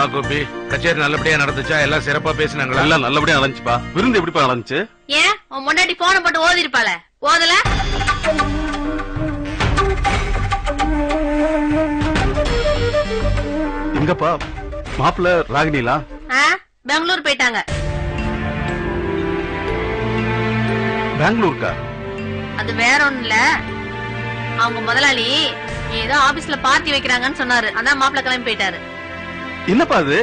வா கோபி, கச்சேரி நல்லபடியா நடந்துச்சா? எல்லாம் சிறப்பா பேசினாங்களா? எல்லாம் நல்லபடியா நடந்துச்சுப்பா. விருந்து எப்படிப்பா நடந்துச்சு? ஏன் உன் முன்னாடி போன போட்டு ஓதி இருப்பாள, ஓதல? எங்கப்பா மாப்பிள்ள ராகினிலா? பெங்களூர் போயிட்டாங்க. பெங்களூருக்கா? அது வேற ஒண்ணு இல்ல, அவங்க முதலாளி ஏதோ ஆபீஸ்ல பார்ட்டி வைக்கிறாங்கன்னு சொன்னாரு, அதான் மாப்பிள்ள கிளம்பி போயிட்டாரு. என்னப்பா அது?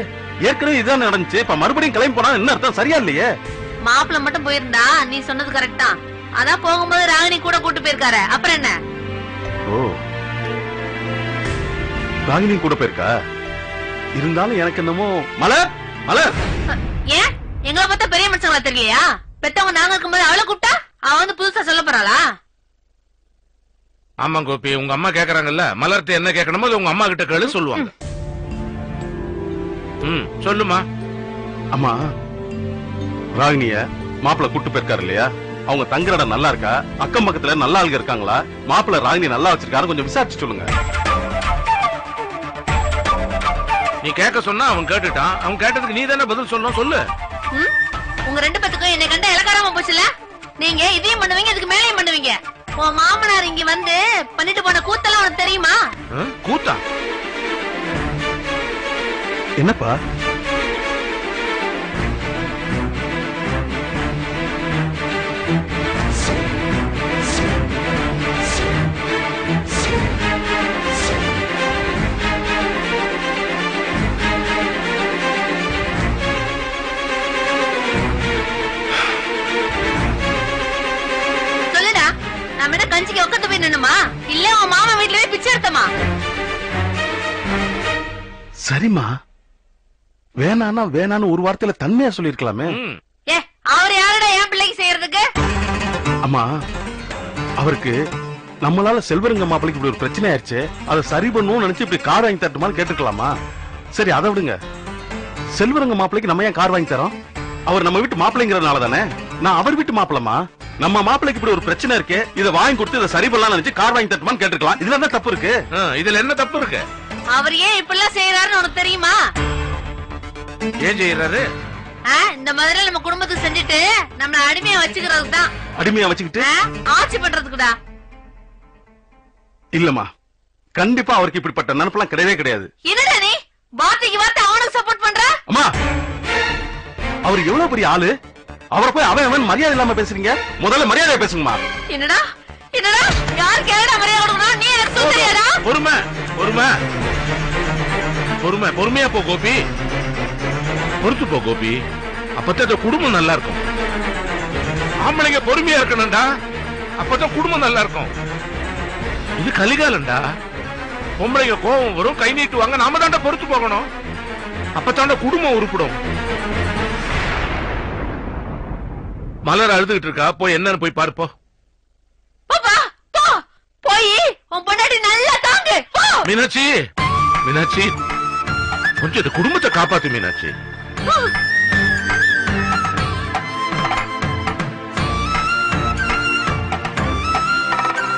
ஏற்கனவே இதுதான் நடந்துச்சு, இப்ப மறுபடியும் கிளம்பி போனா என்ன அர்த்தம்? சரியா இல்லையே. மாப்பிள்ள மட்டும் போயிருந்தா நீ சொன்னது கரெக்ட் தான். அதான் போகும்போது ராகினி கூட கூட்டு போயிருக்காரு, அப்புறம் என்ன? ஓ, ராகினி கூட போயிருக்கா? இருந்தாலும் எனக்கு என்னமோ மலர் மலர். ஏன் எங்களை பார்த்தா பெரிய மனுஷங்களா தெரியலையா? பெத்தவங்க நாங்க இருக்கும்போது அவளை கூப்பிட்டா அவ வந்து புதுசா சொல்ல போறாளா? ஆமா கோபி, உங்க அம்மா கேக்குறாங்கல்ல, மலர்ட்ட என்ன கேட்கணுமோ உங்க அம்மா கிட்ட கேளு, சொல்லுவாங்க. சொல்லுமா. அம்மா, ராகினிய மாப்பிள்ள கூட்டு போயிருக்காரு இல்லையா? அவங்க தங்குற இடம் நல்லா இருக்கா? அக்கம் பக்கத்துல நல்ல ஆளுங்க இருக்காங்களா? மாப்பிள்ள ராகினி நல்லா வச்சிருக்காரு, கொஞ்சம் விசாரிச்சு சொல்லுங்க. நீ கேட்க சொன்னா அவன் கேட்டுட்டான். அவன் கேட்டதுக்கு நீ தானே பதில் சொல்லணும், சொல்லு. உங்க ரெண்டு பேத்துக்கும் என்னை கண்ட இலக்காரமா போச்சுல. நீங்க இதையும் பண்ணுவீங்க, இதுக்கு மேலையும் பண்ணுவீங்க. உன் மாமனார் இங்க வந்து பண்ணிட்டு போன கூத்தெல்லாம் உனக்கு தெரியுமா? கூத்தா? என்னப்பா? சொல்லுடா, நான் என்ன கஞ்சிக்கு உட்காந்து போய் நின்னுமா, இல்ல உன் மாமா வீட்டுல போய் பிச்சை எடுத்தமா? சரிம்மா, வேணானா வேணான்னு ஒரு வார்த்தையில தன்மையா சொல்லிருக்கலாமே. அவர் யாருடா என் பிள்ளைக்கு செய்யறதுக்கு? அம்மா, அவருக்கு நம்மளால செல்வரங்க மாப்பிளைக்கு இப்படி ஒரு பிரச்சனை ஆயிடுச்சு, அதை சரி பண்ணுவோம் நினைச்சு இப்படி கார் வாங்கி தரட்டுமான்னு கேட்டுக்கலாமா? சரி, அதை விடுங்க. செல்வரங்க மாப்பிளைக்கு நம்ம ஏன் கார் வாங்கி தரோம்? அவர் நம்ம வீட்டு மாப்பிள்ளைங்கிறதுனால தானே. நான் அவர் வீட்டு மாப்பிளமா? நம்ம மாப்பிளைக்கு இப்படி ஒரு பிரச்சனை இருக்கு, இதை வாங்கி கொடுத்து இதை சரி பண்ணலாம் நினைச்சு கார் வாங்கி தரட்டுமான்னு கேட்டுக்கலாம். இதுல என்ன தப்பு இருக்கு? இதுல என்ன தப்பு இருக்கு? அவர் ஏன் இப்படிலாம் செய்யறாருன்னு உனக்கு தெரியுமா? ஏன் செய்யறாரு? இந்த மாதிரி நம்ம குடும்பத்துக்கு செஞ்சுட்டு நம்மள அடிமையா வச்சுக்கிறதுக்கு தான். அடிமையா வச்சுக்கிட்டு ஆட்சி பண்றதுக்குடா. இல்லம்மா, கண்டிப்பா அவருக்கு இப்படிப்பட்ட நினைப்பெல்லாம் கிடையவே கிடையாது. என்னடா நீ வார்த்தைக்கு வார்த்தை அவனுக்கு சப்போர்ட் பண்ற? அம்மா, அவர் எவ்வளவு பெரிய ஆளு, அவரை போய் அவன் மரியாதை இல்லாம பேசுறீங்க. முதல்ல மரியாதையா பேசுங்கம்மா. என்னடா என்னடா யாருக்கு எவ்வளவு மரியாதை கொடுக்கணும்? நீ எனக்கு சொல்றியாடா? பொறுமை பொறுமை பொறுமை, பொறுமையா போ கோபி, பொறுத்து போ கோபி. அப்பதான் குடும்பம் நல்லா இருக்கும். ஆம்பளைங்க பொறுமையா இருக்கணும்டா, அப்பதான் குடும்பம் நல்லா இருக்கும். இது கலிகாலம்டா. பொம்பளைங்க கோபம் வரும், கை நீட்டுவாங்க, நாம தாண்டா பொறுத்து போகணும். அப்பதாண்டா குடும்பம் உருப்படும். மலர் அழுதுகிட்டு இருக்கா, போய் என்னன்னு போய் பாருப்போ. போய் உன் பொண்டாட்டி நல்லா தாங்கு. மீனாட்சி, மீனாட்சி, கொஞ்சம் இந்த குடும்பத்தை காப்பாத்து மீனாட்சி.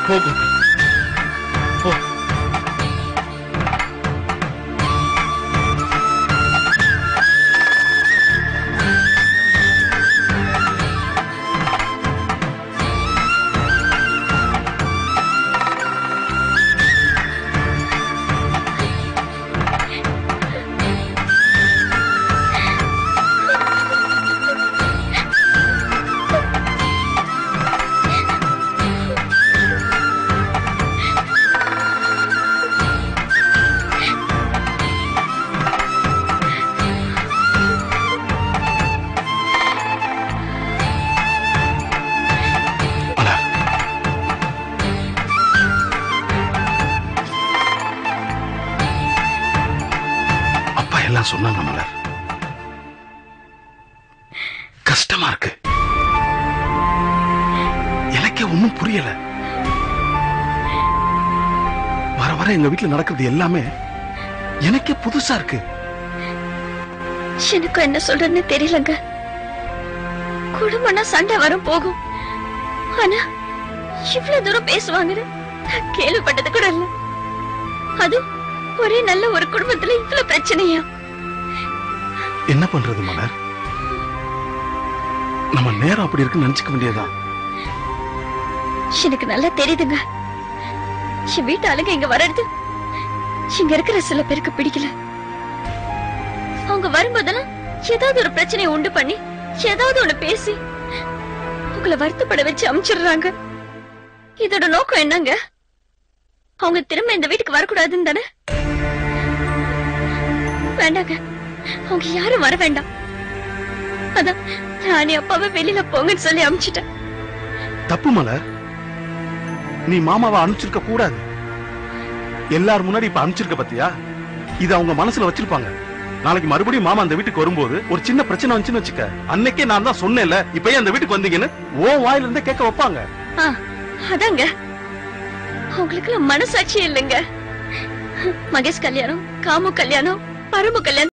போகும் போ. சொன்னாங்க மலர், கஷ்டமா இருக்கு. எனக்கே ஒண்ணும் புரியல. வர வர எங்க வீட்டுல நடக்கிறது எல்லாமே எனக்கே புதுசா இருக்கு. எனக்கு என்ன சொல்றதுன்னு தெரியலங்க. குடும்பம்னா சண்டை வரும் போகும், ஆனா இவ்வளவு தூரம் பேசுவாங்கன்னு நான் கேள்விப்பட்டது கூட இல்ல. அது ஒரே நல்ல ஒரு குடும்பத்துல இவ்வளவு பிரச்சனையா? என்ன பண்றது மலர்? நம்ம நேரம் அப்படி இருக்குன்னு நினைச்சுக்க வேண்டியதுதான். எனக்கு நல்லா தெரியுதுங்க. என் வீட்டு ஆளுங்க இங்க வர்றது இங்க இருக்கிற சில பேருக்கு பிடிக்கல. அவங்க வரும்போதெல்லாம் ஏதாவது ஒரு பிரச்சனையை உண்டு பண்ணி ஏதாவது ஒண்ணு பேசி உங்களை வருத்தப்பட வச்சு அனுப்பிச்சிடுறாங்க. இதோட நோக்கம் என்னங்க? அவங்க திரும்ப இந்த வீட்டுக்கு வரக்கூடாதுன்னு தானே? வேண்டாங்க, அவங்க யாரும் வர வேண்டாம். அதான் ராணி அப்பாவை வெளியில போங்கன்னு சொல்லி அனுப்பிச்சிட்டேன். தப்பு மலர், நீ மாமாவை அனுப்பிச்சிருக்க கூடாது. எல்லாரும் முன்னாடி இப்ப அனுப்பிச்சிருக்க பத்தியா? இது அவங்க மனசுல வச்சிருப்பாங்க. நாளைக்கு மறுபடியும் மாமா அந்த வீட்டுக்கு வரும்போது ஒரு சின்ன பிரச்சனை வந்துச்சுன்னு வச்சுக்க, அன்னைக்கே நான் தான் சொன்னேன்ல இப்ப அந்த வீட்டுக்கு வந்தீங்கன்னு ஓ வாயில இருந்தே கேட்க வைப்பாங்க. அதாங்க, அவங்களுக்கு மனசாட்சி இல்லைங்க. மகேஷ் கல்யாணம், காமு கல்யாணம், பரமு கல்யாணம்